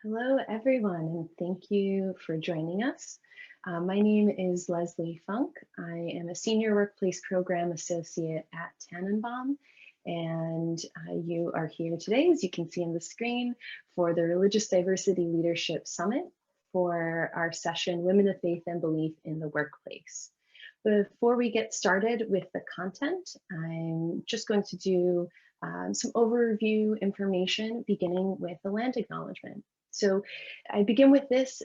Hello, everyone, and thank you for joining us. My name is Leslie Funk. I am a Senior Workplace Program Associate at Tanenbaum, and you are here today, as you can see on the screen, for the Religious Diversity Leadership Summit for our session, Women of Faith and Belief in the Workplace. Before we get started with the content, I'm just going to do some overview information, beginning with the land acknowledgement. So I begin with this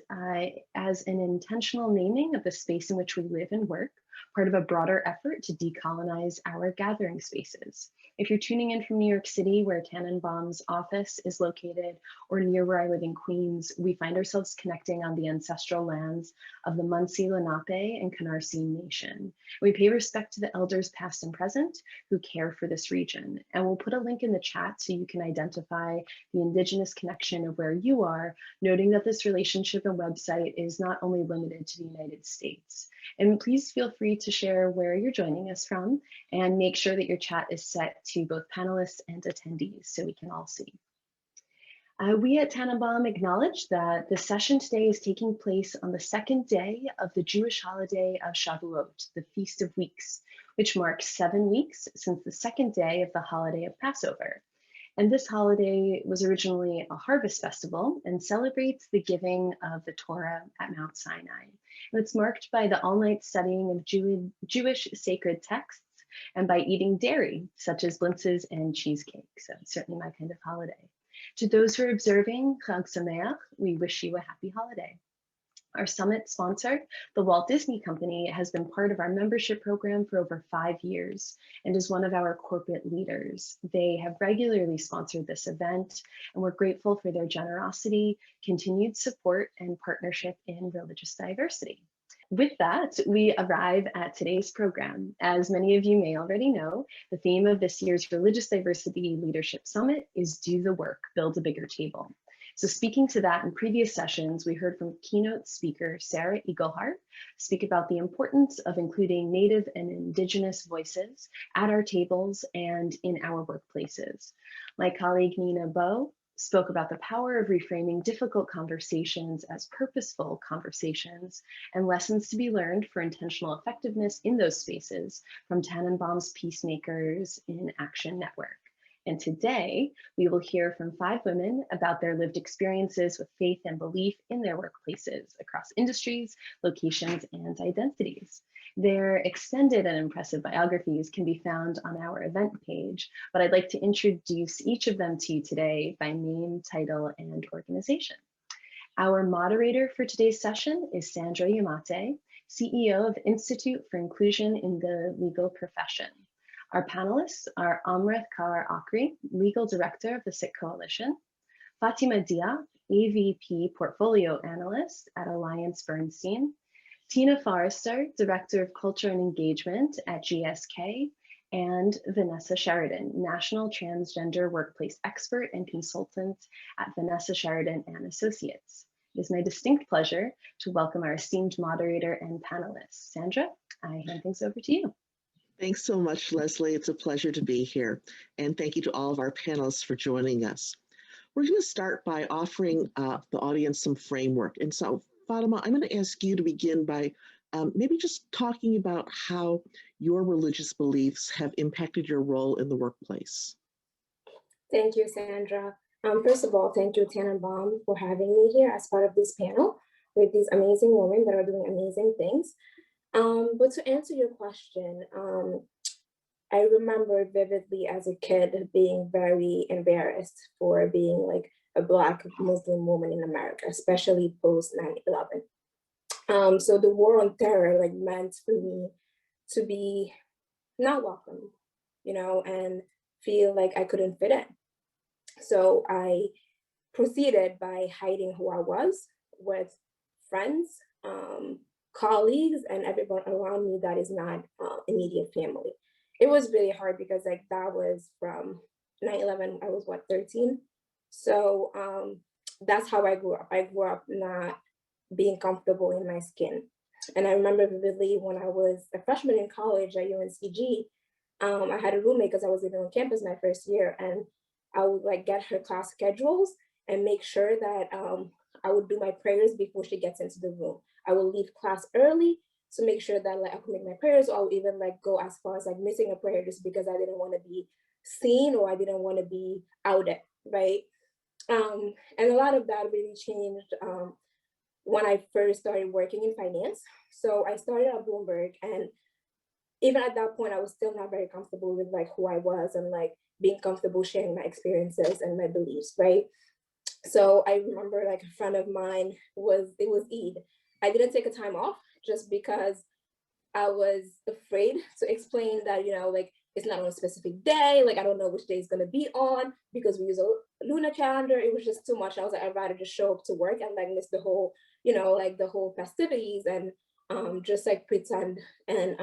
as an intentional naming of the space in which we live and work, part of a broader effort to decolonize our gathering spaces. If you're tuning in from New York City, where Tanenbaum's office is located, or near where I live in Queens, we find ourselves connecting on the ancestral lands of the Munsee, Lenape, and Canarsie Nation. We pay respect to the elders past and present who care for this region. And we'll put a link in the chat so you can identify the Indigenous connection of where you are, noting that this relationship and website is not only limited to the United States. And please feel free to share where you're joining us from, and make sure that your chat is set to both panelists and attendees so we can all see. We at Tanenbaum acknowledge that the session today is taking place on the second day of the Jewish holiday of Shavuot, the Feast of Weeks, which marks 7 weeks since the second day of the holiday of Passover. And this holiday was originally a harvest festival and celebrates the giving of the Torah at Mount Sinai. And it's marked by the all-night studying of Jewish sacred texts and by eating dairy, such as blintzes and cheesecake. So certainly my kind of holiday. To those who are observing Chag Sameach, we wish you a happy holiday. Our summit sponsor, the Walt Disney Company, has been part of our membership program for over 5 years and is one of our corporate leaders. They have regularly sponsored this event, and we're grateful for their generosity, continued support, and partnership in religious diversity. With that, we arrive at today's program. As many of you may already know, the theme of this year's Religious Diversity Leadership Summit is Do the Work, Build a Bigger Table. So speaking to that in previous sessions, we heard from keynote speaker Sarah Eaglehart speak about the importance of including Native and Indigenous voices at our tables and in our workplaces. My colleague Nina Bowe spoke about the power of reframing difficult conversations as purposeful conversations and lessons to be learned for intentional effectiveness in those spaces from Tanenbaum's Peacemakers in Action Network. And today, we will hear from 5 women about their lived experiences with faith and belief in their workplaces across industries, locations, and identities. Their extended and impressive biographies can be found on our event page, but I'd like to introduce each of them to you today by name, title, and organization. Our moderator for today's session is Sandra Yamate, CEO of Institute for Inclusion in the Legal Profession. Our panelists are Amrith Kaur Aakre, Legal Director of the Sikh Coalition, Fatima Diop, AVP Portfolio Analyst at AllianceBernstein, Tina Forrister, Director of Culture and Engagement at GSK, and Vanessa Sheridan, National Transgender Workplace Expert and Consultant at Vanessa Sheridan and Associates. It is my distinct pleasure to welcome our esteemed moderator and panelists. Sandra, I hand things over to you. Thanks so much, Leslie. It's a pleasure to be here. And thank you to all of our panelists for joining us. We're going to start by offering the audience some framework. And so, Fatima, I'm going to ask you to begin by maybe just talking about how your religious beliefs have impacted your role in the workplace. Thank you, Sandra. First of all, thank you, Tanenbaum, for having me here as part of this panel with these amazing women that are doing amazing things. But to answer your question, I remember vividly as a kid being very embarrassed for being like a Black Muslim woman in America, especially post 9/11. So the war on terror like meant for me to be not welcome, you know, and feel like I couldn't fit in. So I proceeded by hiding who I was with friends, colleagues, and everyone around me that is not immediate family. It was really hard because like that was from 9/11, I was what, 13? So that's how I grew up. I grew up not being comfortable in my skin. And I remember vividly when I was a freshman in college at UNCG, I had a roommate because I was living on campus my first year, and I would like get her class schedules and make sure that I would do my prayers before she gets into the room. I will leave class early to make sure that like I could make my prayers, or I would even like go as far as like missing a prayer just because I didn't want to be seen or I didn't want to be outed, right? And a lot of that really changed when I first started working in finance. So I started at Bloomberg, and even at that point, I was still not very comfortable with like who I was and like being comfortable sharing my experiences and my beliefs, right? So I remember like a friend of mine it was Eid. I didn't take a time off just because I was afraid to explain that, you know, like it's not on a specific day. Like I don't know which day it's gonna be on because we use a lunar calendar. It was just too much. I was like, I'd rather just show up to work and like miss the whole, you know, like the whole festivities and just like pretend and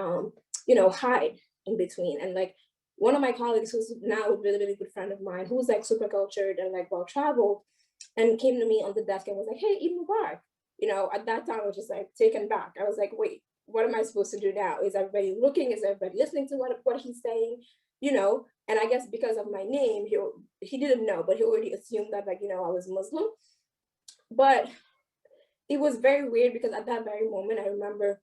you know, hide in between. And like one of my colleagues who's now a really, really good friend of mine, who's like super cultured and like well traveled, and came to me on the desk and was like, hey, Eid Mubarak. You know, at that time I was just like taken back. I was like, wait, what am I supposed to do now? Is everybody looking? Is everybody listening to what he's saying? You know, and I guess because of my name, he didn't know, but he already assumed that like, you know, I was Muslim. But it was very weird because at that very moment, I remember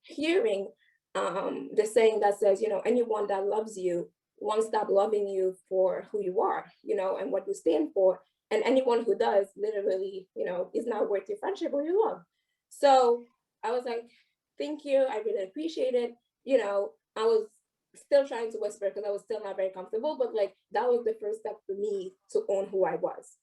hearing the saying that says, you know, anyone that loves you won't stop loving you for who you are, you know, and what you stand for. And anyone who does literally, you know, is not worth your friendship or your love. So I was like, thank you. I really appreciate it. You know, I was still trying to whisper because I was still not very comfortable, but like that was the first step for me to own who I was.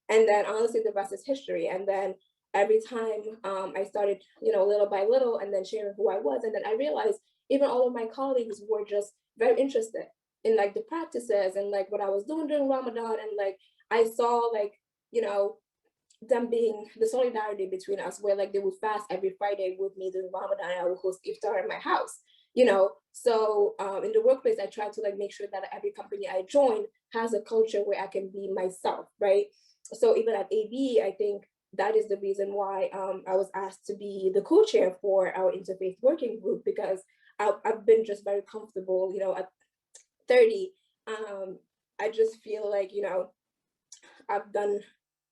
And then honestly, the rest is history. And then every time I started, you know, little by little, and then sharing who I was. And then I realized even all of my colleagues were just very interested in like the practices and like what I was doing during Ramadan. And like, I saw like, you know, them being the solidarity between us where like they would fast every Friday with me during Ramadan and I would host iftar in my house, you know? So in the workplace, I try to like make sure that every company I join has a culture where I can be myself, right? So even at AB, I think that is the reason why I was asked to be the co-chair for our interfaith working group, because I've been just very comfortable, you know, at 30, I just feel like, you know, I've done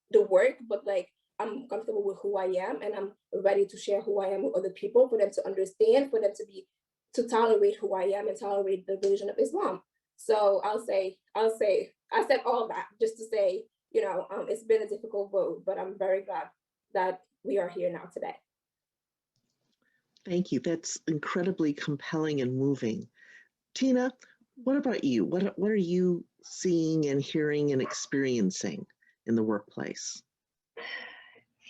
the work, but like I'm comfortable with who I am and I'm ready to share who I am with other people for them to understand, for them to tolerate who I am and tolerate the religion of Islam. So I said all that just to say, you know, it's been a difficult road, but I'm very glad that we are here now today. Thank you. That's incredibly compelling and moving. Tina, what about you? What are you seeing and hearing and experiencing in the workplace?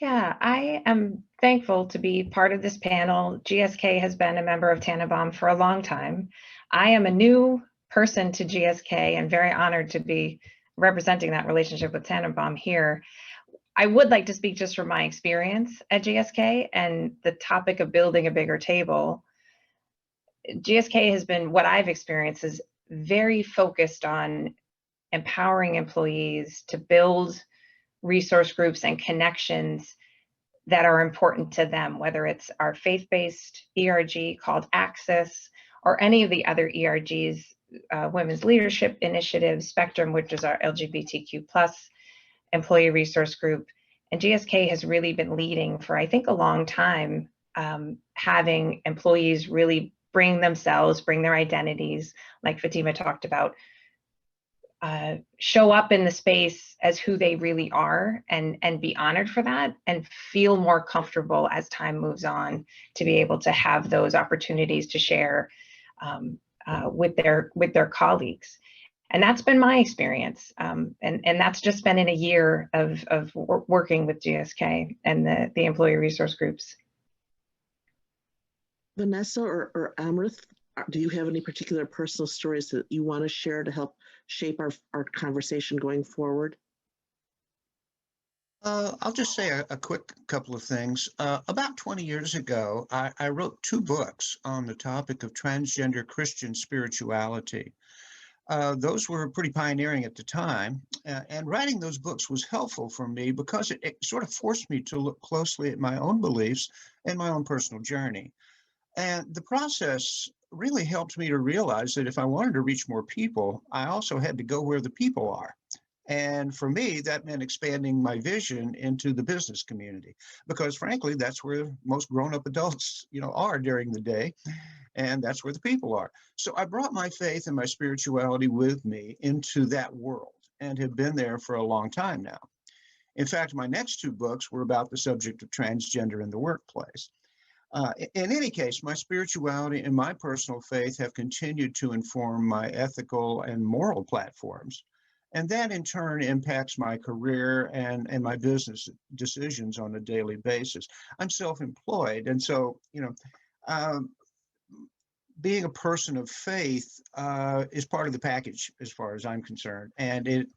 Yeah, I am thankful to be part of this panel. GSK has been a member of Tanenbaum for a long time. I am a new person to GSK and very honored to be representing that relationship with Tanenbaum here. I would like to speak just from my experience at GSK and the topic of building a bigger table. GSK has been, what I've experienced is very focused on empowering employees to build resource groups and connections that are important to them, whether it's our faith-based ERG called Access or any of the other ERGs, Women's Leadership Initiative, Spectrum, which is our LGBTQ+ employee resource group. And GSK has really been leading for, I think, a long time, having employees really bring themselves, bring their identities, like Fatima talked about, show up in the space as who they really are and be honored for that and feel more comfortable as time moves on to be able to have those opportunities to share with their colleagues. And that's been my experience. And that's just been in a year of working with GSK and the employee resource groups. Vanessa or Amrith, do you have any particular personal stories that you want to share to help shape our conversation going forward? I'll just say a quick couple of things. About 20 years ago, I wrote 2 books on the topic of transgender Christian spirituality. Those were pretty pioneering at the time, and writing those books was helpful for me because it sort of forced me to look closely at my own beliefs and my own personal journey. And the process really helped me to realize that if I wanted to reach more people, I also had to go where the people are. And for me, that meant expanding my vision into the business community, because frankly, that's where most grown-up adults, are during the day, and that's where the people are. So I brought my faith and my spirituality with me into that world and have been there for a long time now. In fact, my next two books were about the subject of transgender in the workplace. In any case, my spirituality and my personal faith have continued to inform my ethical and moral platforms. And that in turn impacts my career and my business decisions on a daily basis. I'm self-employed. And so, um, being a person of faith is part of the package as far as I'm concerned. And it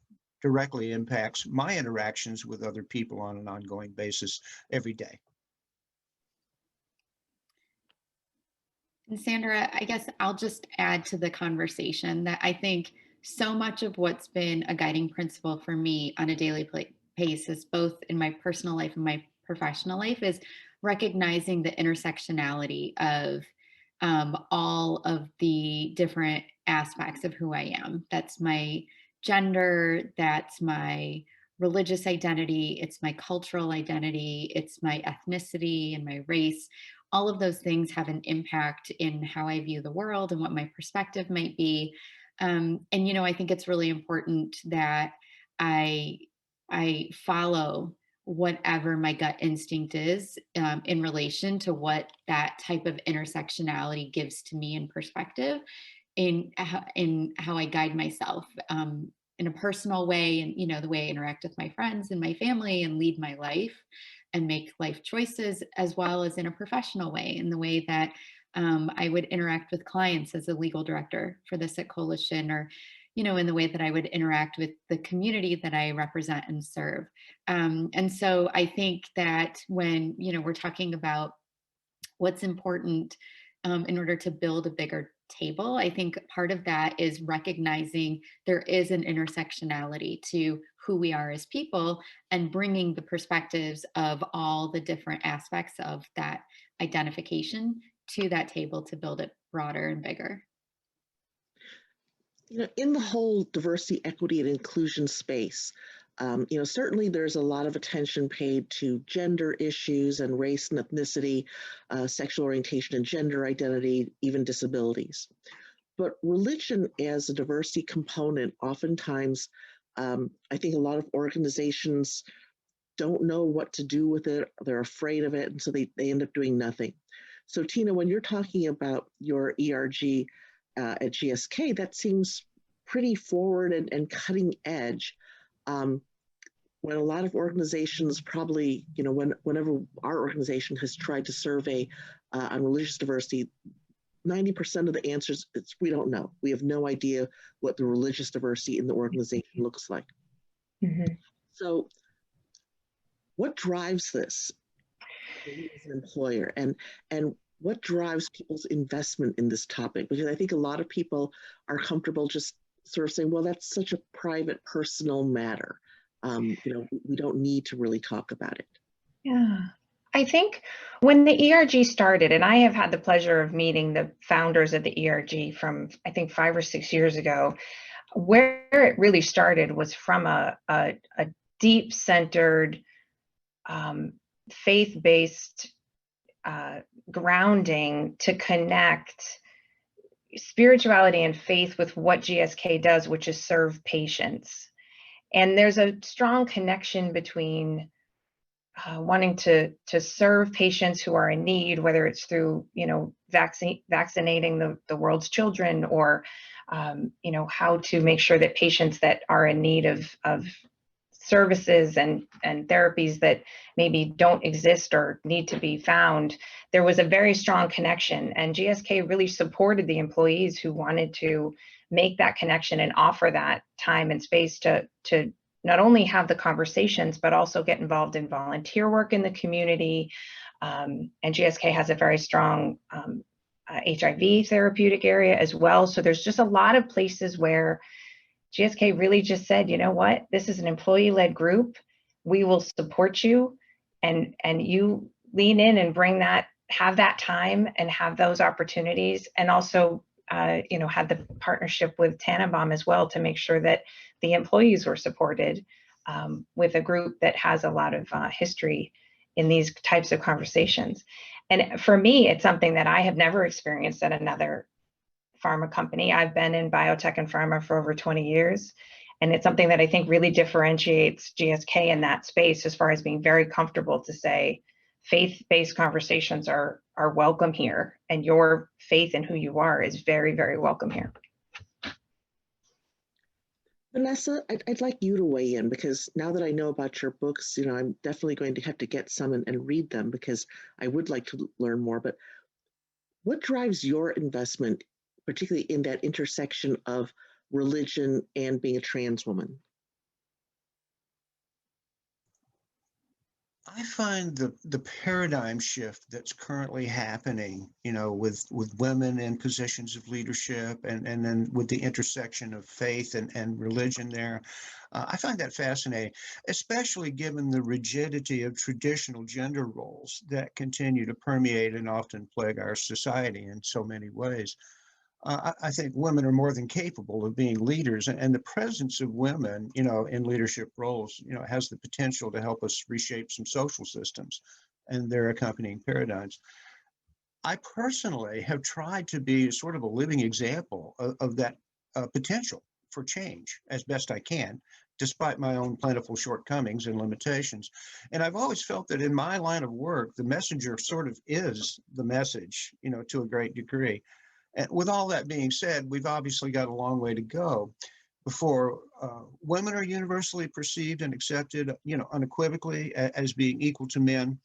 directly impacts my interactions with other people on an ongoing basis every day. And Sandra, I guess I'll just add to the conversation that I think so much of what's been a guiding principle for me on a daily basis, both in my personal life and my professional life, is recognizing the intersectionality of all of the different aspects of who I am. That's my gender, that's my religious identity, it's my cultural identity, it's my ethnicity and my race. All of those things have an impact in how I view the world and what my perspective might be. And I think it's really important that I follow whatever my gut instinct is in relation to what that type of intersectionality gives to me in perspective, in how I guide myself in a personal way, and the way I interact with my friends and my family and lead my life and make life choices, as well as in a professional way, in the way that I would interact with clients as a legal director for the Sikh Coalition, or in the way that I would interact with the community that I represent and serve. And so I think that when we're talking about what's important in order to build a bigger table, I think part of that is recognizing there is an intersectionality to who we are as people, and bringing the perspectives of all the different aspects of that identification to that table to build it broader and bigger. In the whole diversity, equity, and inclusion space, certainly there's a lot of attention paid to gender issues and race and ethnicity, sexual orientation and gender identity, even disabilities. But religion as a diversity component, oftentimes, I think a lot of organizations don't know what to do with it. They're afraid of it, and so they end up doing nothing. So Tina, when you're talking about your ERG at GSK, that seems pretty forward and cutting edge. When a lot of organizations probably, whenever our organization has tried to survey on religious diversity, 90% of the answers, we don't know. We have no idea what the religious diversity in the organization looks like. Mm-hmm. So what drives this as an employer, and what drives people's investment in this topic? Because I think a lot of people are comfortable just sort of saying, well, that's such a private, personal matter. We don't need to really talk about it. Yeah. I think when the ERG started, and I have had the pleasure of meeting the founders of the ERG from, I think, 5 or 6 years ago, where it really started was from a deep-centered, faith-based grounding to connect spirituality and faith with what GSK does, which is serve patients. And there's a strong connection between wanting to serve patients who are in need, whether it's through, vaccinating the world's children, or, how to make sure that patients that are in need of services and therapies that maybe don't exist or need to be found. There was a very strong connection, and GSK really supported the employees who wanted to make that connection and offer that time and space to not only have the conversations, but also get involved in volunteer work in the community. And GSK has a very strong HIV therapeutic area as well. So there's just a lot of places where GSK really just said, you know what, this is an employee-led group. We will support you, and you lean in and bring that, have that time and have those opportunities, and also had the partnership with Tanenbaum as well to make sure that the employees were supported with a group that has a lot of history in these types of conversations. And for me, it's something that I have never experienced at another pharma company. I've been in biotech and pharma for over 20 years. And it's something that I think really differentiates GSK in that space, as far as being very comfortable to say faith-based conversations are welcome here, and your faith in who you are is very, very welcome here. Vanessa, I'd like you to weigh in, because now that I know about your books, I'm definitely going to have to get some and read them, because I would like to learn more. But what drives your investment, particularly in that intersection of religion and being a trans woman? I find the paradigm shift that's currently happening, with women in positions of leadership, and then with the intersection of faith and religion there. I find that fascinating, especially given the rigidity of traditional gender roles that continue to permeate and often plague our society in so many ways. I think women are more than capable of being leaders, and the presence of women, in leadership roles, has the potential to help us reshape some social systems and their accompanying paradigms. I personally have tried to be sort of a living example of that potential for change as best I can, despite my own plentiful shortcomings and limitations. And I've always felt that in my line of work, the messenger sort of is the message, to a great degree. And with all that being said, we've obviously got a long way to go before women are universally perceived and accepted, unequivocally as being equal to men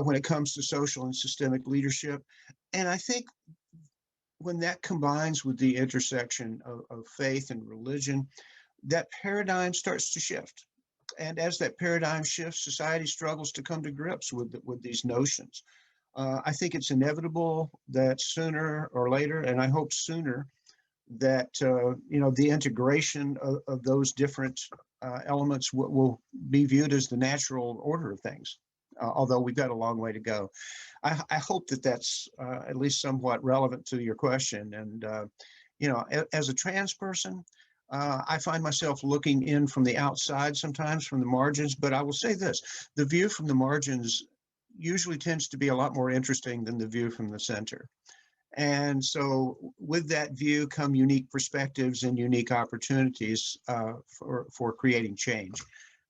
when it comes to social and systemic leadership. And I think when that combines with the intersection of faith and religion, that paradigm starts to shift. And as that paradigm shifts, society struggles to come to grips with these notions. I think it's inevitable that sooner or later, and I hope sooner, that the integration of those different elements will be viewed as the natural order of things. Although we've got a long way to go. I hope that that's at least somewhat relevant to your question. And as a trans person, I find myself looking in from the outside, sometimes from the margins. But I will say this: the view from the margins usually tends to be a lot more interesting than the view from the center. And so with that view come unique perspectives and unique opportunities for creating change.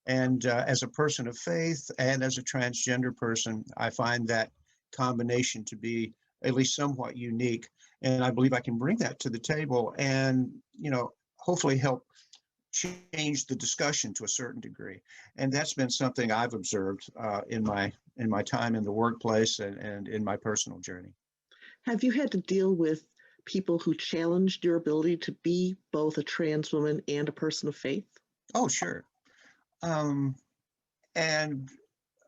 And as a person of faith and as a transgender person, I find that combination to be at least somewhat unique. And I believe I can bring that to the table and, hopefully help change the discussion to a certain degree. And that's been something I've observed in my time in the workplace and in my personal journey. Have you had to deal with people who challenged your ability to be both a trans woman and a person of faith? Oh, sure. And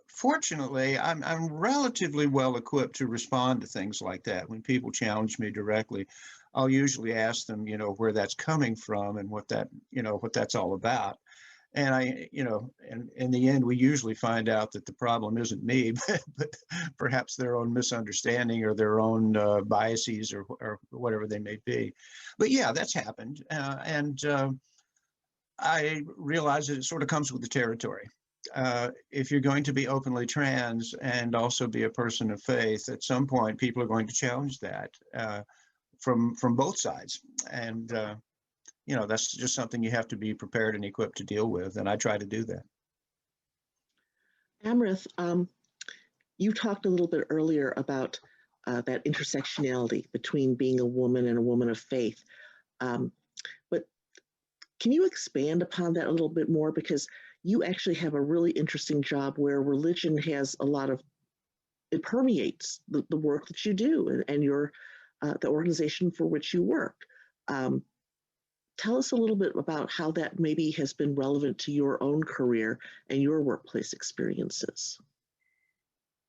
fortunately, I'm relatively well equipped to respond to things like that. When people challenge me directly, I'll usually ask them, where that's coming from and what that's all about. And and in the end, we usually find out that the problem isn't me, but perhaps their own misunderstanding or their own biases or whatever they may be. But yeah, that's happened. And I realize that it sort of comes with the territory. If you're going to be openly trans and also be a person of faith, at some point, people are going to challenge that from both sides. And that's just something you have to be prepared and equipped to deal with, and I try to do that. Amrith, you talked a little bit earlier about that intersectionality between being a woman and a woman of faith. But can you expand upon that a little bit more? Because you actually have a really interesting job where religion has it permeates the work that you do and your the organization for which you work. Tell us a little bit about how that maybe has been relevant to your own career and your workplace experiences.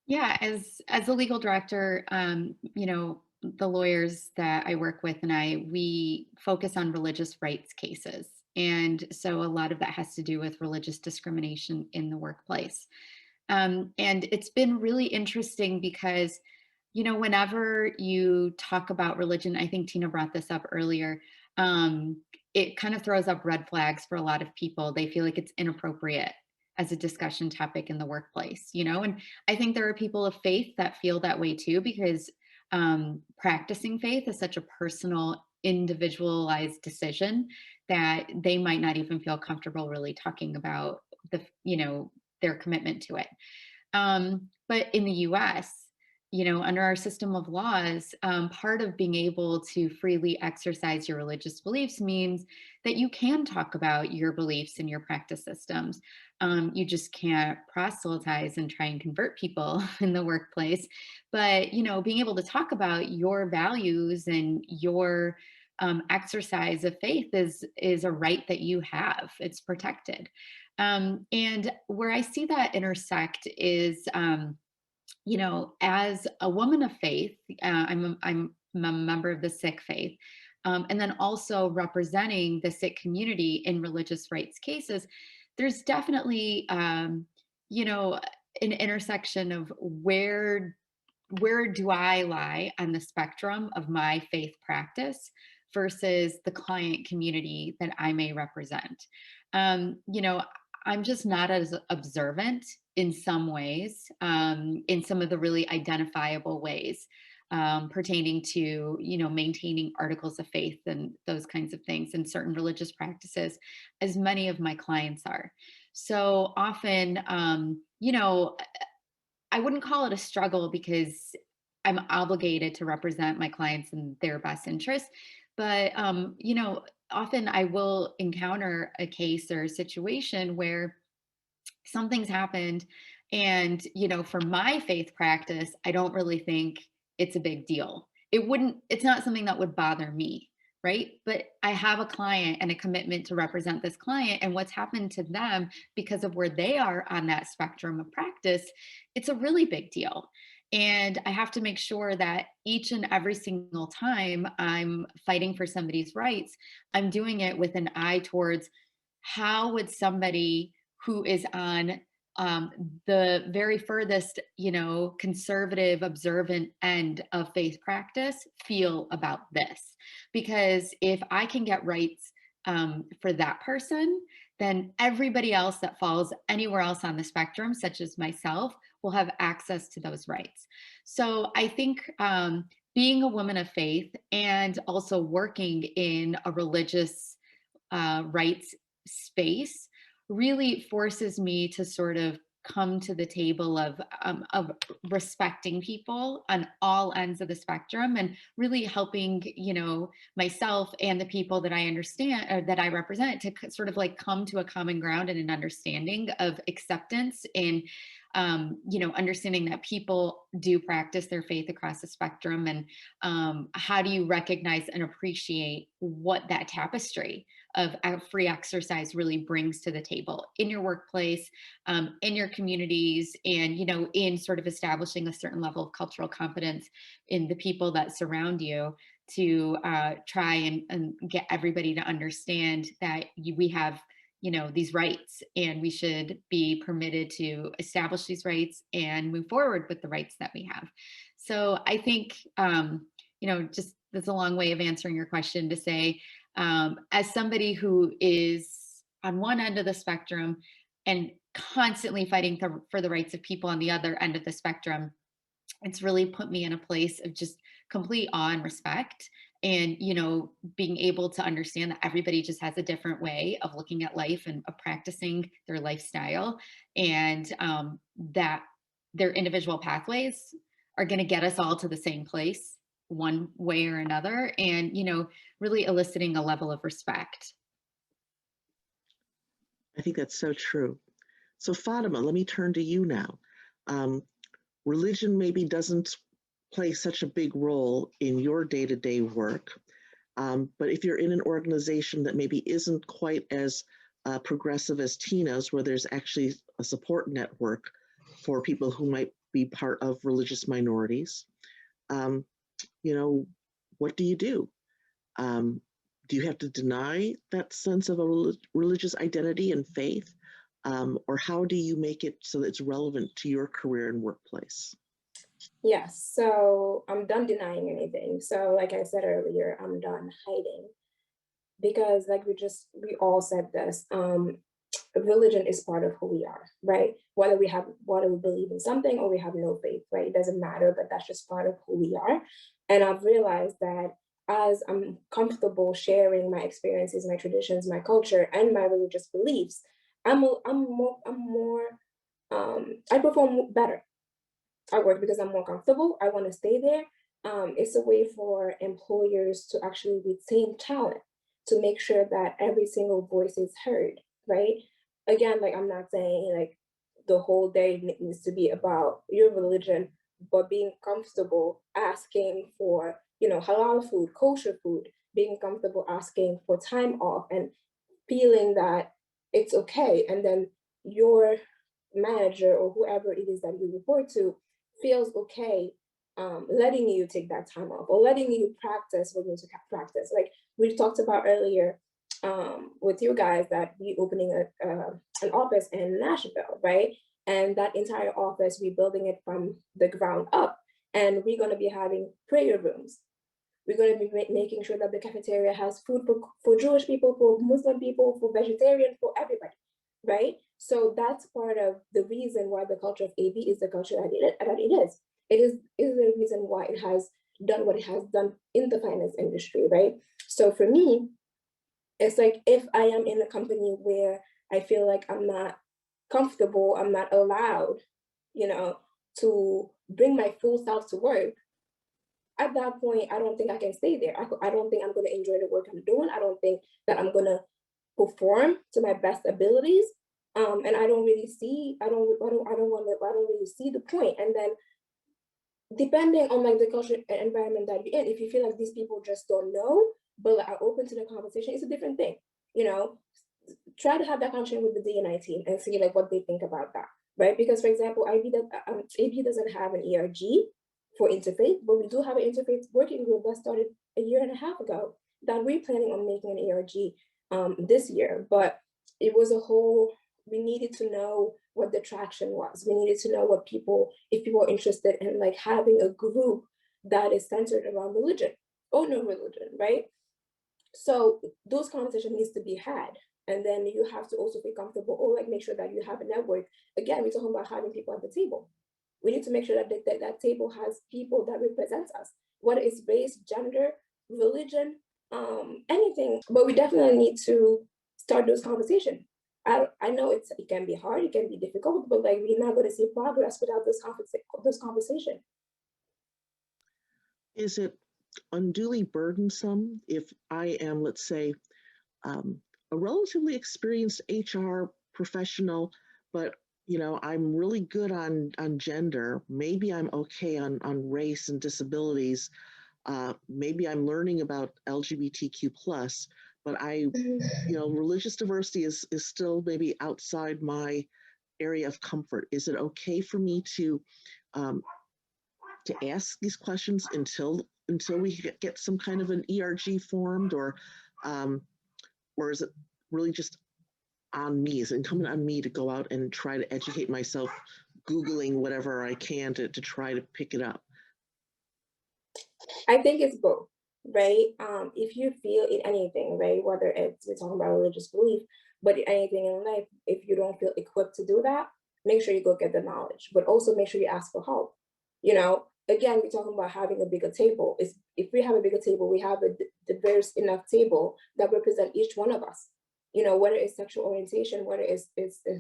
Yeah, as a legal director, the lawyers that I work with and we focus on religious rights cases. And so a lot of that has to do with religious discrimination in the workplace. And it's been really interesting because whenever you talk about religion, I think Tina brought this up earlier, it kind of throws up red flags for a lot of people. They feel like it's inappropriate as a discussion topic in the workplace, and I think there are people of faith that feel that way too, because practicing faith is such a personal, individualized decision that they might not even feel comfortable really talking about their commitment to it. But in the US, under our system of laws, part of being able to freely exercise your religious beliefs means that you can talk about your beliefs and your practice systems. You just can't proselytize and try and convert people in the workplace. But, being able to talk about your values and your exercise of faith is a right that you have. It's protected. And where I see that intersect is, as a woman of faith, I'm a member of the Sikh faith, and then also representing the Sikh community in religious rights cases. There's definitely, an intersection of where do I lie on the spectrum of my faith practice versus the client community that I may represent. I'm just not as observant in some ways, in some of the really identifiable ways pertaining to, maintaining articles of faith and those kinds of things and certain religious practices, as many of my clients are. So often, I wouldn't call it a struggle because I'm obligated to represent my clients in their best interest. But, often I will encounter a case or a situation where something's happened. And, for my faith practice, I don't really think it's a big deal. It's not something that would bother me. Right. But I have a client and a commitment to represent this client, and what's happened to them because of where they are on that spectrum of practice, it's a really big deal. And I have to make sure that each and every single time I'm fighting for somebody's rights, I'm doing it with an eye towards how would somebody who is on the very furthest, conservative, observant end of faith practice feel about this. Because if I can get rights for that person, then everybody else that falls anywhere else on the spectrum, such as myself, will have access to those rights. So I think being a woman of faith and also working in a religious rights space really forces me to sort of come to the table of respecting people on all ends of the spectrum and really helping, myself and the people that I understand or that I represent to sort of like come to a common ground and an understanding of acceptance and, understanding that people do practice their faith across the spectrum. And how do you recognize and appreciate what that tapestry of free exercise really brings to the table in your workplace, in your communities, and, in sort of establishing a certain level of cultural competence in the people that surround you to try and get everybody to understand that we have, these rights, and we should be permitted to establish these rights and move forward with the rights that we have. So I think, just that's a long way of answering your question to say, as somebody who is on one end of the spectrum and constantly fighting for the rights of people on the other end of the spectrum, it's really put me in a place of just complete awe and respect and, being able to understand that everybody just has a different way of looking at life and of practicing their lifestyle, and that their individual pathways are going to get us all to the same place one way or another, and, really eliciting a level of respect. I think that's so true. So Fatima, let me turn to you now. Religion maybe doesn't play such a big role in your day-to-day work, but if you're in an organization that maybe isn't quite as progressive as Tina's, where there's actually a support network for people who might be part of religious minorities, what do you do? Do you have to deny that sense of a religious identity and faith? Or how do you make it so that it's relevant to your career and workplace? Yes, so I'm done denying anything. So like I said earlier, I'm done hiding. Because like we all said this, religion is part of who we are, right? Whether we believe in something or we have no faith, right? It doesn't matter, but that's just part of who we are. And I've realized that as I'm comfortable sharing my experiences, my traditions, my culture, and my religious beliefs, I perform better at work because I'm more comfortable. I want to stay there. It's a way for employers to actually retain talent, to make sure that every single voice is heard, right? Again, like I'm not saying like the whole day needs to be about your religion, but being comfortable asking for, halal food, kosher food, being comfortable asking for time off and feeling that it's okay. And then your manager or whoever it is that you report to feels okay letting you take that time off or letting you practice what you need to practice. Like we talked about earlier with you guys, that we opening an office in Nashville, right? And that entire office, we're building it from the ground up. And we're going to be having prayer rooms. We're going to be making sure that the cafeteria has food for Jewish people, for Muslim people, for vegetarian, for everybody, right? So that's part of the reason why the culture of AB is the culture that it is. It is the reason why it has done what it has done in the finance industry, right? So for me, it's like if I am in a company where I feel like I'm not comfortable, I'm not allowed, to bring my full self to work, at that point, I don't think I can stay there. I don't think I'm going to enjoy the work I'm doing. I don't think that I'm going to perform to my best abilities. And I don't really see, I don't really see the point. And then depending on like the culture and environment that you're in, if you feel like these people just don't know, but are open to the conversation, it's a different thing. Try to have that conversation with the D&I team and see like what they think about that, right? Because for example, AB doesn't have an ERG for interfaith, but we do have an interfaith working group that started a year and a half ago that we're planning on making an ERG this year. But it was we needed to know what the traction was. We needed to know if people are interested in like having a group that is centered around religion or no religion, right? So those conversations needs to be had. And then you have to also be comfortable or like make sure that you have a network. Again, we're talking about having people at the table. We need to make sure that that table has people that represents us, whether it's race, gender, religion, anything. But we definitely need to start those conversations. I know it can be hard, it can be difficult, but like we're not going to see progress without this conversation. Is it unduly burdensome if I am, let's say, a relatively experienced HR professional, but I'm really good on gender. Maybe I'm okay on race and disabilities. Maybe I'm learning about LGBTQ plus, but religious diversity is still maybe outside my area of comfort. Is it okay for me to ask these questions until we get some kind of an ERG formed, or is it really just on me? Is it incumbent on me to go out and try to educate myself, Googling whatever I can to try to pick it up? I think it's both, right? If you feel in anything, right, whether we're talking about religious belief, but anything in life, if you don't feel equipped to do that, make sure you go get the knowledge, but also make sure you ask for help. Again, we're talking about having a bigger table. If we have a bigger table, we have a diverse enough table that represent each one of us. Whether it's sexual orientation, whether it's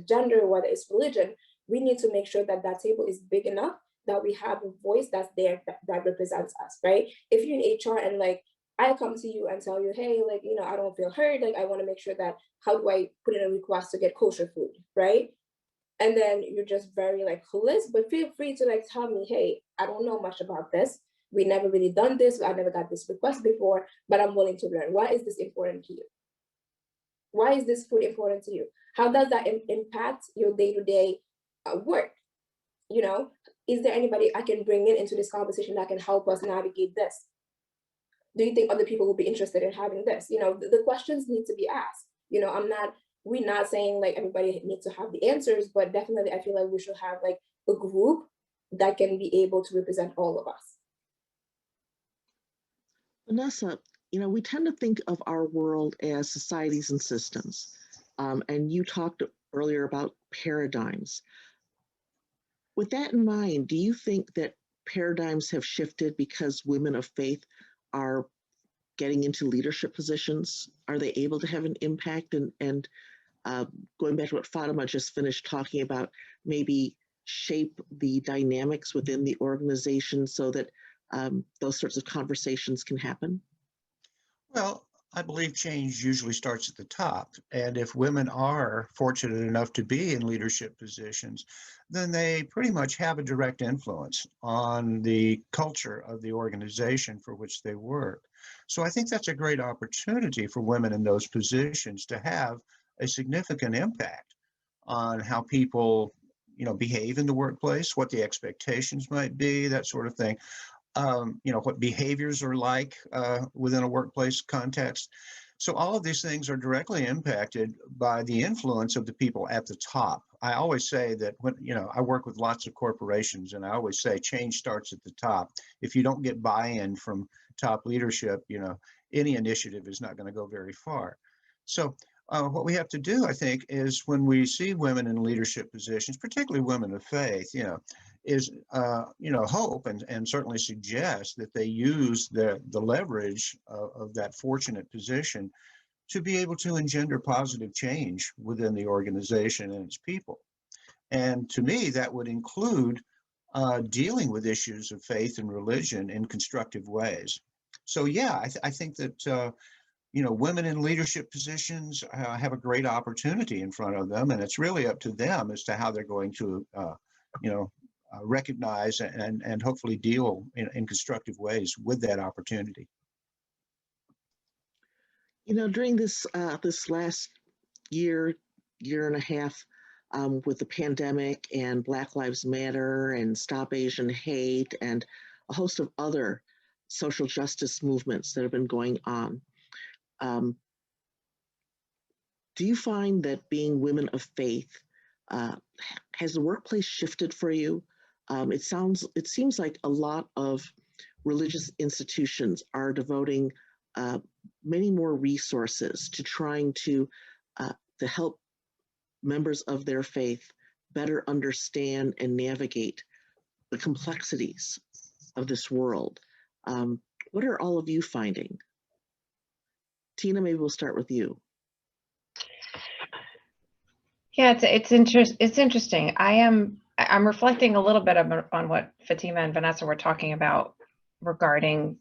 gender, whether it's religion, we need to make sure that table is big enough that we have a voice that's there that represents us, right? If you're in HR and like I come to you and tell you, hey, like, I don't feel heard, like I want to make sure that how do I put in a request to get kosher food, right? And then you're just very like clueless, but feel free to like tell me, hey, I don't know much about this. We never really done this. I never got this request before, but I'm willing to learn. Why is this important to you? Why is this food important to you? How does that impact your day-to-day work? Is there anybody I can bring into this conversation that can help us navigate this? Do you think other people will be interested in having this? The questions need to be asked. We're not saying like everybody needs to have the answers, but definitely I feel like we should have like a group that can be able to represent all of us. Vanessa, we tend to think of our world as societies and systems. And you talked earlier about paradigms. With that in mind, do you think that paradigms have shifted because women of faith are getting into leadership positions? Are they able to have an impact? And going back to what Fatima just finished talking about, maybe shape the dynamics within the organization so that those sorts of conversations can happen? Well, I believe change usually starts at the top. And if women are fortunate enough to be in leadership positions, then they pretty much have a direct influence on the culture of the organization for which they work. So I think that's a great opportunity for women in those positions to have a significant impact on how people, behave in the workplace, what the expectations might be, that sort of thing. What behaviors are like within a workplace context. So all of these things are directly impacted by the influence of the people at the top. I always say that when, I work with lots of corporations, and I always say change starts at the top. If you don't get buy-in from top leadership, any initiative is not going to go very far. So what we have to do, I think, is when we see women in leadership positions, particularly women of faith, is hope and certainly suggest that they use the leverage of that fortunate position to be able to engender positive change within the organization and its people. And to me, that would include dealing with issues of faith and religion in constructive ways. So yeah, I think that women in leadership positions have a great opportunity in front of them, and it's really up to them as to how they're going to recognize and hopefully deal in constructive ways with that opportunity. During this last year and a half, with the pandemic and Black Lives Matter and Stop Asian Hate and a host of other social justice movements that have been going on, do you find that being women of faith, has the workplace shifted for you? It seems like a lot of religious institutions are devoting many more resources to trying to help members of their faith better understand and navigate the complexities of this world. What are all of you finding? Tina, maybe we'll start with you. Yeah, it's interesting. I'm reflecting a little bit on what Fatima and Vanessa were talking about regarding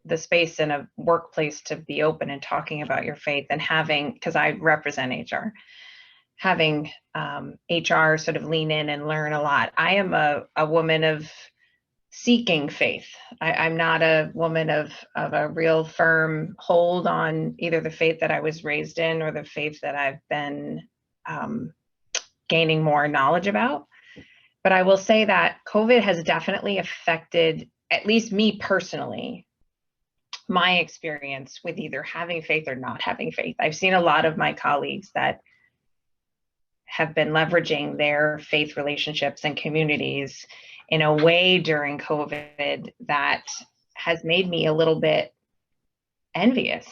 the space in a workplace to be open and talking about your faith, and having, because I represent HR, having HR sort of lean in and learn a lot. I am a woman of seeking faith. I'm not a woman of a real firm hold on either the faith that I was raised in or the faith that I've been gaining more knowledge about. But I will say that COVID has definitely affected, at least me personally, my experience with either having faith or not having faith. I've seen a lot of my colleagues that have been leveraging their faith relationships and communities in a way during COVID that has made me a little bit envious,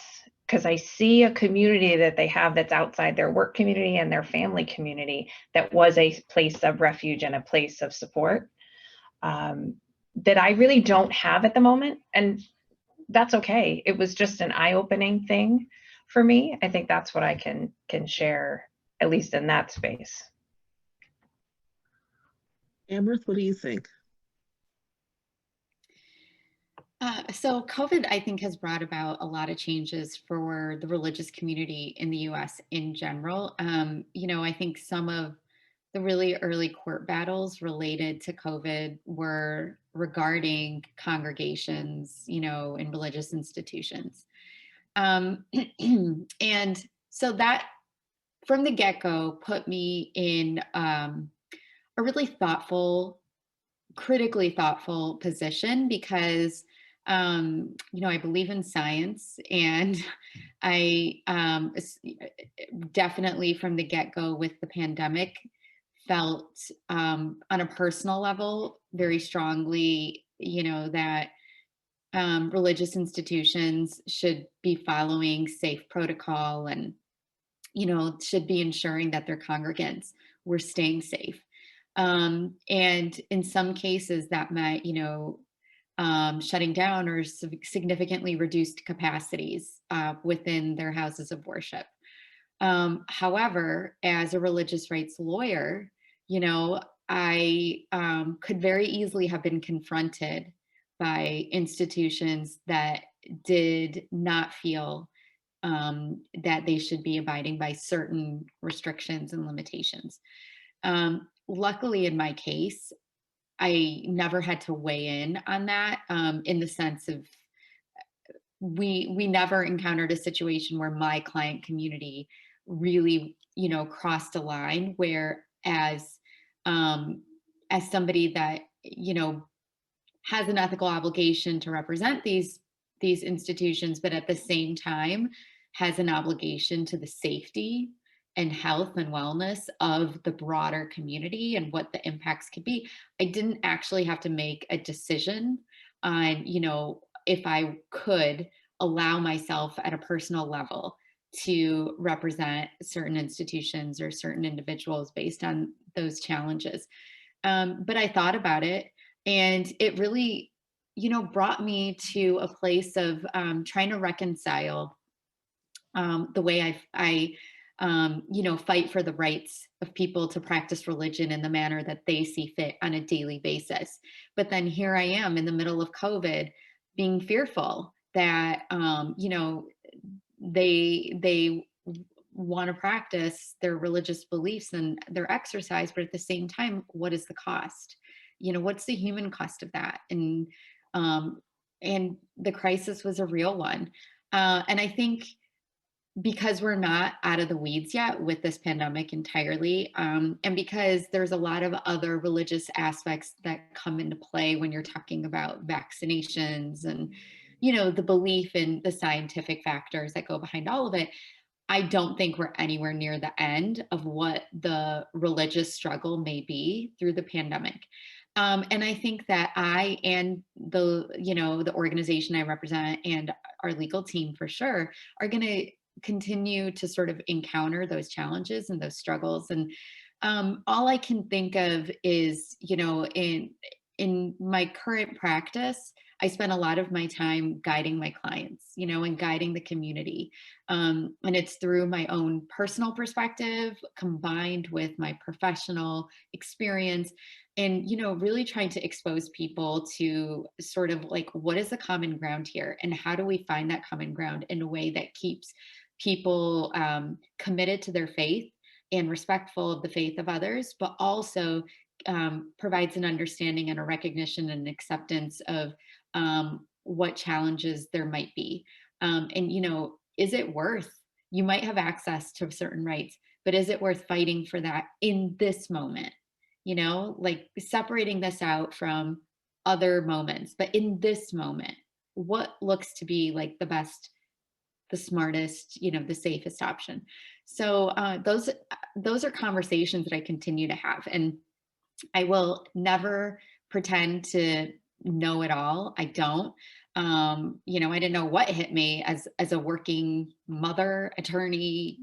because I see a community that they have that's outside their work community and their family community that was a place of refuge and a place of support that I really don't have at the moment. And that's okay. It was just an eye-opening thing for me. I think that's what I can share, at least in that space. Amrith, what do you think? So COVID, I think, has brought about a lot of changes for the religious community in the US in general. I think some of the really early court battles related to COVID were regarding congregations, in religious institutions. And so that, from the get-go, put me in a really thoughtful, critically thoughtful position, because I believe in science, and I definitely from the get-go with the pandemic felt on a personal level very strongly, that religious institutions should be following safe protocol and, should be ensuring that their congregants were staying safe. And in some cases that meant, shutting down or significantly reduced capacities within their houses of worship. However, as a religious rights lawyer, I could very easily have been confronted by institutions that did not feel that they should be abiding by certain restrictions and limitations. Luckily, in my case, I never had to weigh in on that, in the sense of we never encountered a situation where my client community really, crossed a line where as somebody that, has an ethical obligation to represent these institutions, but at the same time has an obligation to the safety and health and wellness of the broader community and what the impacts could be. I didn't actually have to make a decision on, if I could allow myself at a personal level to represent certain institutions or certain individuals based on those challenges. But I thought about it, and it really, brought me to a place of trying to reconcile the way I fight for the rights of people to practice religion in the manner that they see fit on a daily basis. But then here I am in the middle of COVID, being fearful that, they want to practice their religious beliefs and their exercise, but at the same time, what is the cost? What's the human cost of that? And the crisis was a real one. And I think because we're not out of the weeds yet with this pandemic entirely, and because there's a lot of other religious aspects that come into play when you're talking about vaccinations and, the belief in the scientific factors that go behind all of it, I don't think we're anywhere near the end of what the religious struggle may be through the pandemic. And I think that I and the organization I represent and our legal team for sure are going to continue to sort of encounter those challenges and those struggles. And all I can think of is, in my current practice, I spend a lot of my time guiding my clients, and guiding the community. And it's through my own personal perspective combined with my professional experience and, really trying to expose people to sort of like, what is the common ground here? And how do we find that common ground in a way that keeps people committed to their faith and respectful of the faith of others, but also provides an understanding and a recognition and acceptance of what challenges there might be. And, is it worth, you might have access to certain rights, but is it worth fighting for that in this moment? Like separating this out from other moments, but in this moment, what looks to be like the best, the smartest, the safest option. So those are conversations that I continue to have. And I will never pretend to know it all. I don't. I didn't know what hit me as a working mother, attorney,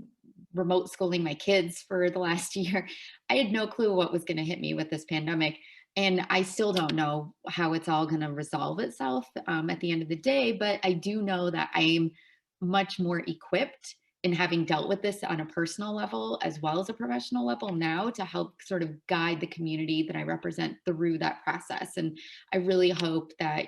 remote schooling my kids for the last year. I had no clue what was going to hit me with this pandemic. And I still don't know how it's all going to resolve itself at the end of the day. But I do know that I'm much more equipped in having dealt with this on a personal level as well as a professional level now to help sort of guide the community that I represent through that process. And I really hope that,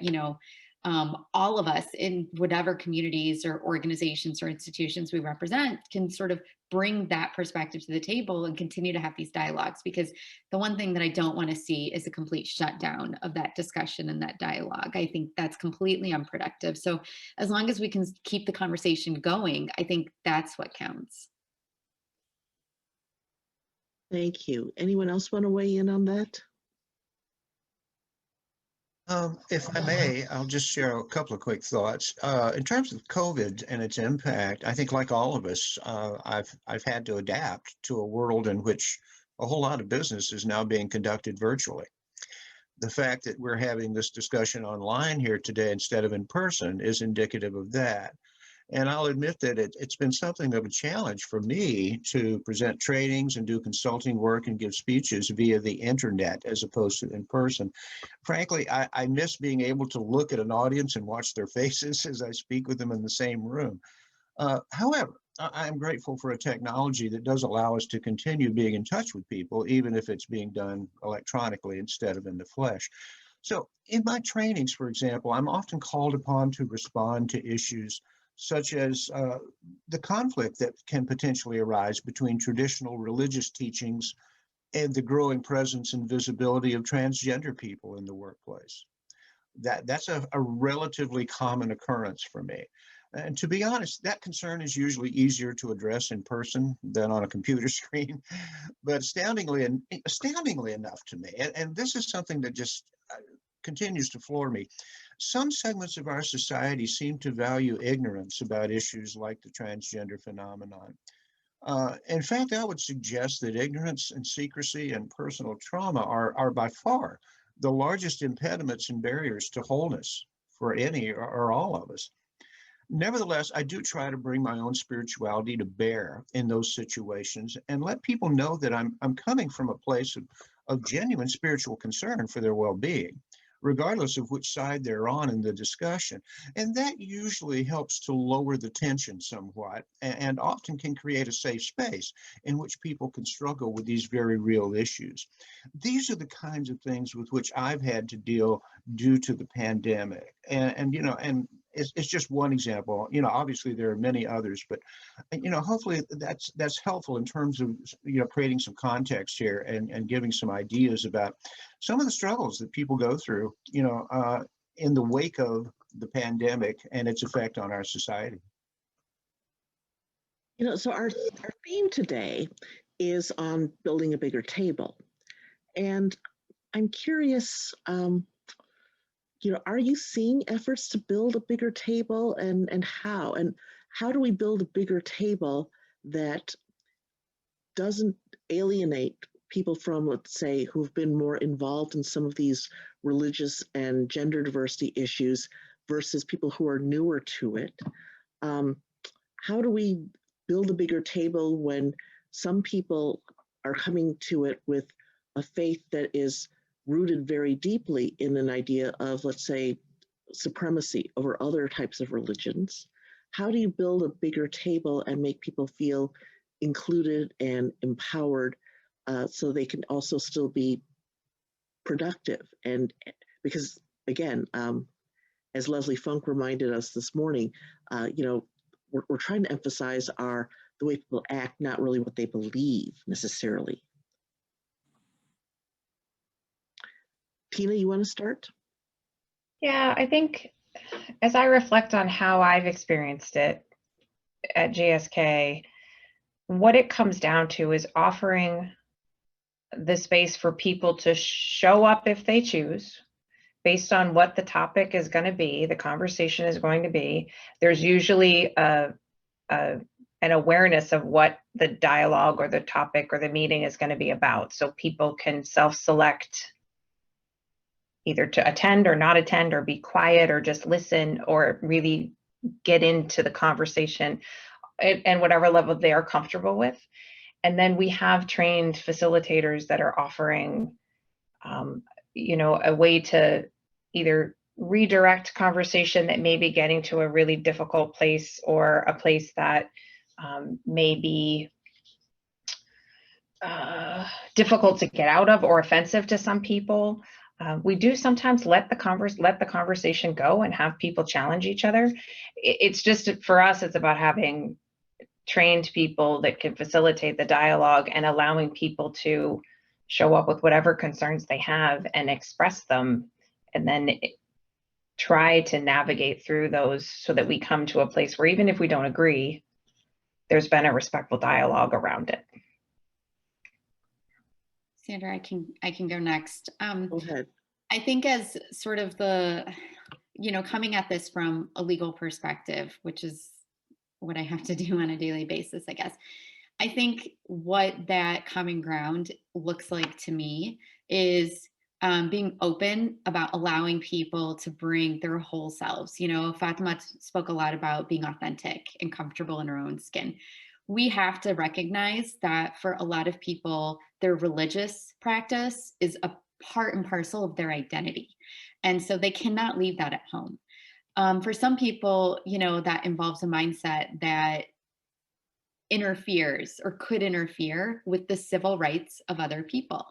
all of us in whatever communities or organizations or institutions we represent can sort of bring that perspective to the table and continue to have these dialogues, because the one thing that I don't want to see is a complete shutdown of that discussion and that dialogue. I think that's completely unproductive. So as long as we can keep the conversation going, I think that's what counts. Thank you. Anyone else want to weigh in on that? If I may, I'll just share a couple of quick thoughts. In terms of COVID and its impact, I think like all of us, I've had to adapt to a world in which a whole lot of business is now being conducted virtually. The fact that we're having this discussion online here today instead of in person is indicative of that. And I'll admit that it's been something of a challenge for me to present trainings and do consulting work and give speeches via the internet as opposed to in person. Frankly, I miss being able to look at an audience and watch their faces as I speak with them in the same room. However, I'm grateful for a technology that does allow us to continue being in touch with people, even if it's being done electronically instead of in the flesh. So in my trainings, for example, I'm often called upon to respond to issues such as the conflict that can potentially arise between traditional religious teachings and the growing presence and visibility of transgender people in the workplace. That's a relatively common occurrence for me. And to be honest, that concern is usually easier to address in person than on a computer screen, but astoundingly enough to me, and this is something that just continues to floor me, some segments of our society seem to value ignorance about issues like the transgender phenomenon. In fact, I would suggest that ignorance and secrecy and personal trauma are by far the largest impediments and barriers to wholeness for any or all of us. Nevertheless, I do try to bring my own spirituality to bear in those situations and let people know that I'm coming from a place of genuine spiritual concern for their well-being, regardless of which side they're on in the discussion. And that usually helps to lower the tension somewhat and often can create a safe space in which people can struggle with these very real issues. These are the kinds of things with which I've had to deal due to the pandemic. And it's just one example. Obviously there are many others, but hopefully that's helpful in terms of creating some context here and giving some ideas about some of the struggles that people go through in the wake of the pandemic and its effect on our society. So our theme today is on building a bigger table, and I'm curious. Are you seeing efforts to build a bigger table, and how? And how do we build a bigger table that doesn't alienate people from, let's say, who've been more involved in some of these religious and gender diversity issues versus people who are newer to it? How do we build a bigger table when some people are coming to it with a faith that is rooted very deeply in an idea of, let's say, supremacy over other types of religions? How do you build a bigger table and make people feel included and empowered so they can also still be productive? And because, again, as Leslie Funk reminded us this morning, we're trying to emphasize the way people act, not really what they believe necessarily. Tina, you want to start? Yeah, I think as I reflect on how I've experienced it at GSK, what it comes down to is offering the space for people to show up if they choose, based on what the topic is going to be, the conversation is going to be. There's usually an awareness of what the dialogue or the topic or the meeting is going to be about, so people can self-select either to attend or not attend, or be quiet, or just listen, or really get into the conversation and whatever level they are comfortable with. And then we have trained facilitators that are offering, a way to either redirect conversation that may be getting to a really difficult place, or a place that may be difficult to get out of or offensive to some people. We do sometimes let the conversation go and have people challenge each other. It's just, for us, it's about having trained people that can facilitate the dialogue and allowing people to show up with whatever concerns they have and express them, and then try to navigate through those so that we come to a place where, even if we don't agree, there's been a respectful dialogue around it. Sandra, I can go next. Go ahead. I think as sort of the, coming at this from a legal perspective, which is what I have to do on a daily basis, I guess. I think what that common ground looks like to me is being open about allowing people to bring their whole selves. You know, Fatima spoke a lot about being authentic and comfortable in her own skin. We have to recognize that for a lot of people, their religious practice is a part and parcel of their identity. And so they cannot leave that at home. For some people, you know, that involves a mindset that interferes or could interfere with the civil rights of other people.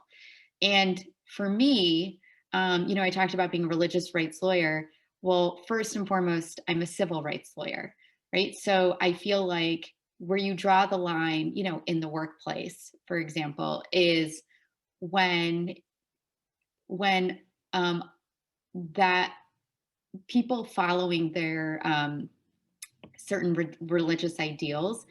And for me, you know, I talked about being a religious rights lawyer. Well, first and foremost, I'm a civil rights lawyer, right? So I feel like where you draw the line, you know, in the workplace, for example, is when that people following their certain religious ideals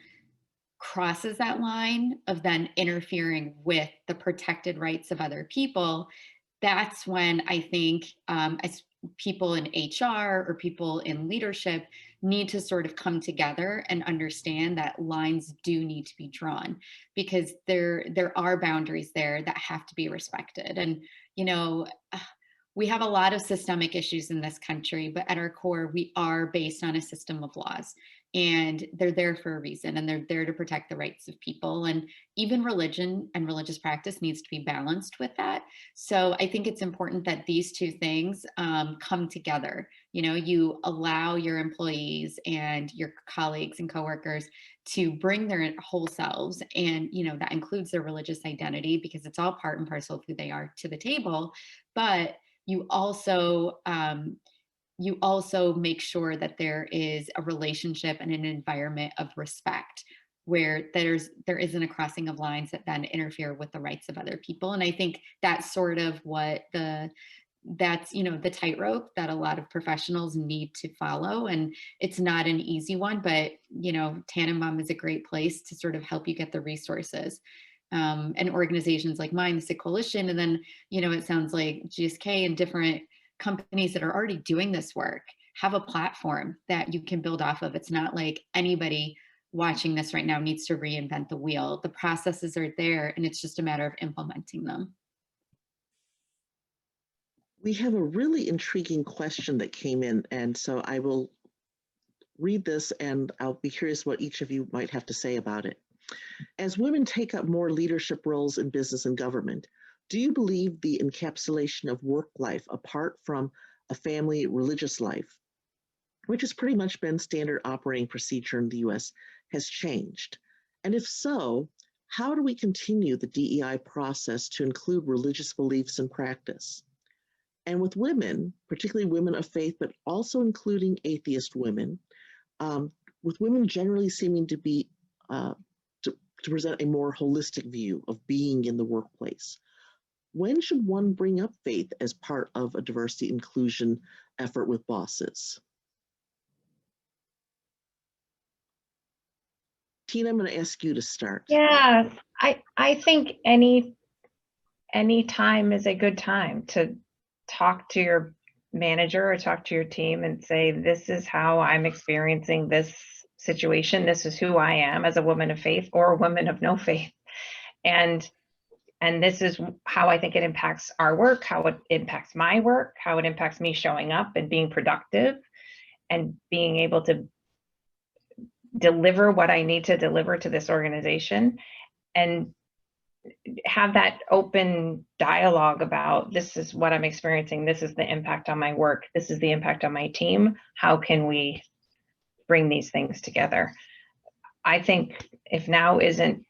crosses that line of then interfering with the protected rights of other people, that's when I think as people in HR or people in leadership need to sort of come together and understand that lines do need to be drawn, because there are boundaries there that have to be respected. And, you know, we have a lot of systemic issues in this country, but at our core, we are based on a system of laws, and they're there for a reason, and they're there to protect the rights of people. And even religion and religious practice needs to be balanced with that. So I think it's important that these two things come together. You know, you allow your employees and your colleagues and coworkers to bring their whole selves, and, you know, that includes their religious identity, because it's all part and parcel of who they are, to the table. But you also make sure that there is a relationship and an environment of respect, where there isn't a crossing of lines that then interfere with the rights of other people. And I think that's sort of what that's, you know, the tightrope that a lot of professionals need to follow. And it's not an easy one, but, you know, Tanenbaum is a great place to sort of help you get the resources. And organizations like mine, the Sikh Coalition, and then, you know, it sounds like GSK and different companies that are already doing this work have a platform that you can build off of. It's not like anybody watching this right now needs to reinvent the wheel. The processes are there, and it's just a matter of implementing them. We have a really intriguing question that came in, and so I will read this, and I'll be curious what each of you might have to say about it. As women take up more leadership roles in business and government, do you believe the encapsulation of work life apart from a family religious life, which has pretty much been standard operating procedure in the US, has changed? And if so, how do we continue the DEI process to include religious beliefs and practice? And with women, particularly women of faith, but also including atheist women, with women generally seeming to be to present a more holistic view of being in the workplace, when should one bring up faith as part of a diversity inclusion effort with bosses? Tina, I'm going to ask you to start. Yeah, I think any time is a good time to talk to your manager or talk to your team and say, this is how I'm experiencing this situation. This is who I am as a woman of faith or a woman of no faith. And this is how I think it impacts our work, how it impacts my work, how it impacts me showing up and being productive and being able to deliver what I need to deliver to this organization, and have that open dialogue about, this is what I'm experiencing, this is the impact on my work, this is the impact on my team, how can we bring these things together? I think if now isn't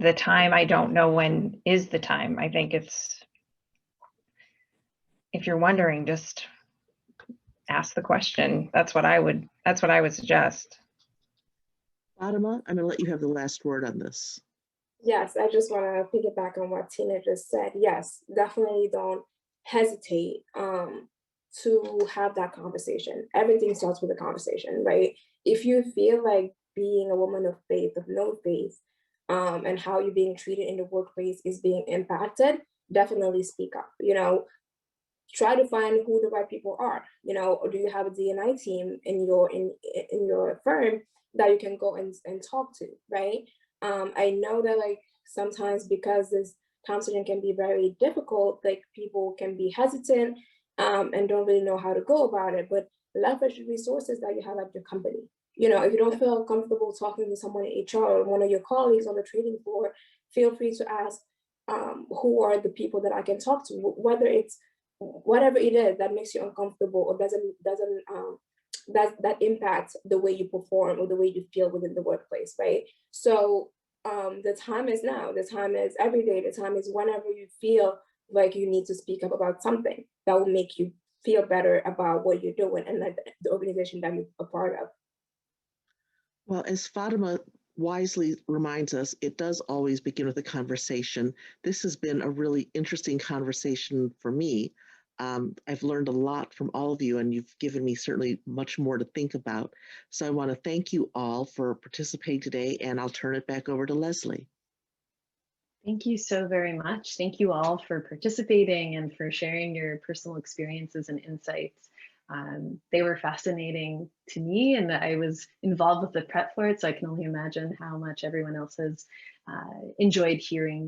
the time, I don't know when is the time. I think it's, if you're wondering, just ask the question. That's what I would suggest. Fatima, I'm going to let you have the last word on this. Yes, I just want to piggyback on what Tina just said. Yes, definitely don't hesitate to have that conversation. Everything starts with a conversation, right? If you feel like being a woman of faith, of no faith, and how you're being treated in the workplace is being impacted, definitely speak up. You know, try to find who the right people are. You know, or do you have a D&I team in your firm that you can go and talk to, right? I know that, like, sometimes because there's counseling can be very difficult. Like people can be hesitant and don't really know how to go about it, but leverage the resources that you have at your company. You know, if you don't feel comfortable talking to someone in HR or one of your colleagues on the trading floor, feel free to ask who are the people that I can talk to, whether it's whatever it is that makes you uncomfortable or that impacts the way you perform or the way you feel within the workplace, right? So the time is now, the time is every day, the time is whenever you feel like you need to speak up about something that will make you feel better about what you're doing and like the organization that you're a part of. Well, as Fatima wisely reminds us, it does always begin with a conversation. This has been a really interesting conversation for me. I've learned a lot from all of you, and you've given me certainly much more to think about. So I want to thank you all for participating today, and I'll turn it back over to Leslie. Thank you so very much. Thank you all for participating and for sharing your personal experiences and insights. They were fascinating to me, and I was involved with the prep for it, so I can only imagine how much everyone else has enjoyed hearing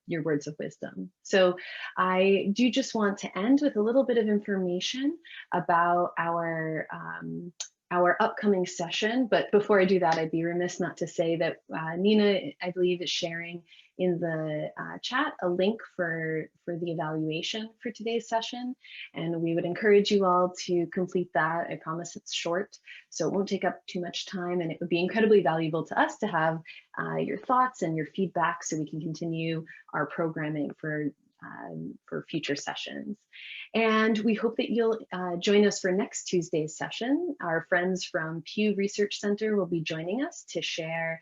your words of wisdom. So I do just want to end with a little bit of information about our upcoming session. But before I do that, I'd be remiss not to say that Nina, I believe, is sharing in the chat a link for the evaluation for today's session. And we would encourage you all to complete that. I promise it's short, so it won't take up too much time. And it would be incredibly valuable to us to have your thoughts and your feedback so we can continue our programming for future sessions. And we hope that you'll join us for next Tuesday's session. Our friends from Pew Research Center will be joining us to share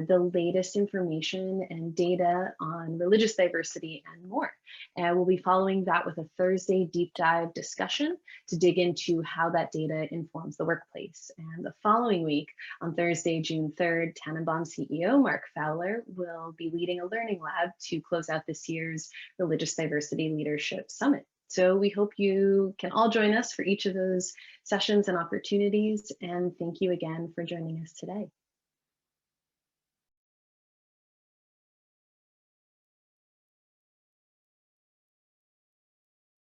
the latest information and data on religious diversity and more. And we'll be following that with a Thursday deep dive discussion to dig into how that data informs the workplace. And the following week, on Thursday, June 3rd, Tanenbaum CEO Mark Fowler will be leading a learning lab to close out this year's Religious Diversity Leadership Summit. So we hope you can all join us for each of those sessions and opportunities. And thank you again for joining us today.